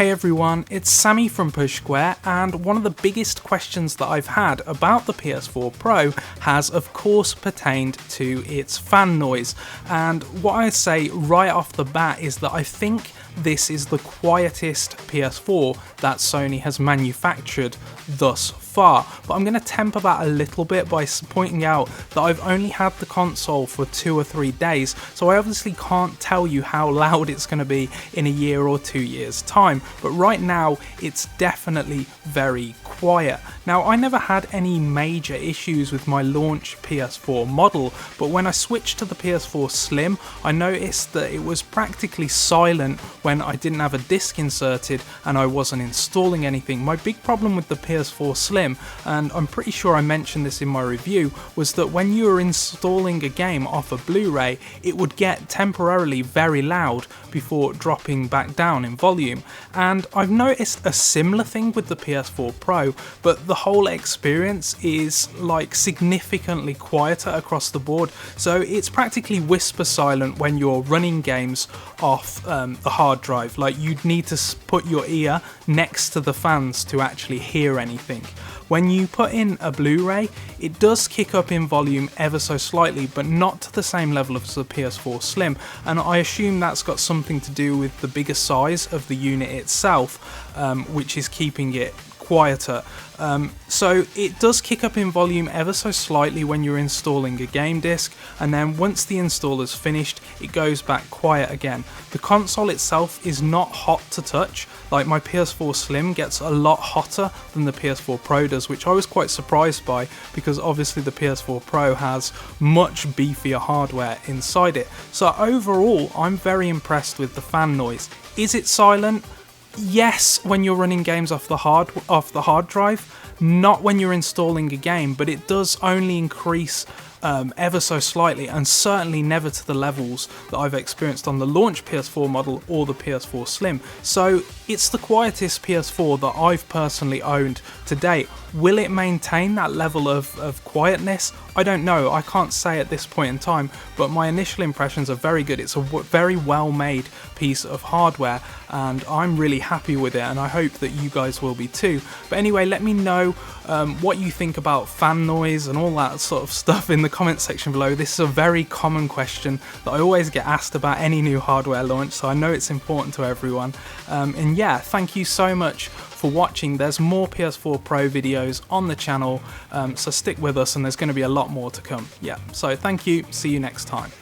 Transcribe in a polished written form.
Hey everyone, it's Sammy from Push Square, and one of the biggest questions that I've had about the PS4 Pro has of course pertained to its fan noise. And what I say right off the bat is that I think this is the quietest PS4 that Sony has manufactured thus far, but I'm going to temper that a little bit by pointing out that I've only had the console for 2 or 3 days, so I obviously can't tell you how loud it's going to be in a year or 2 years time, but right now it's definitely very quiet. Now, I never had any major issues with my launch PS4 model, but when I switched to the PS4 Slim, I noticed that it was practically silent when I didn't have a disc inserted and I wasn't installing anything. My big problem with the PS4 Slim, and I'm pretty sure I mentioned this in my review, was that when you were installing a game off a Blu-ray, it would get temporarily very loud before dropping back down in volume. And I've noticed a similar thing with the PS4 Pro, but the whole experience is like significantly quieter across the board. So it's practically whisper silent when you're running games off the hard drive. Like, you'd need to put your ear next to the fans to actually hear anything. When you put in a Blu-ray, it does kick up in volume ever so slightly, but not to the same level as the PS4 Slim, and I assume that's got something to do with the bigger size of the unit itself, which is keeping it quieter. So it does kick up in volume ever so slightly when you're installing a game disc, and then once the install is finished, it goes back quiet again. The console itself is not hot to touch. Like, my PS4 Slim gets a lot hotter than the PS4 Pro does, which I was quite surprised by, because obviously the PS4 Pro has much beefier hardware inside it. So overall, I'm very impressed with the fan noise. Is it silent? Yes, when you're running games off the hard drive, not when you're installing a game, but it does only increase ever so slightly, and certainly never to the levels that I've experienced on the launch PS4 model or the PS4 Slim. So it's the quietest PS4 that I've personally owned to date. Will it maintain that level of quietness? I don't know, I can't say at this point in time, but my initial impressions are very good. It's a very well made piece of hardware, and I'm really happy with it, and I hope that you guys will be too. But anyway, let me know what you think about fan noise and all that sort of stuff in the comment section below. This is a very common question that I always get asked about any new hardware launch, so I know it's important to everyone. And yeah, thank you so much for watching. There's more PS4 Pro videos on the channel, so stick with us, and there's going to be a lot more to come. Yeah, so thank you, see you next time.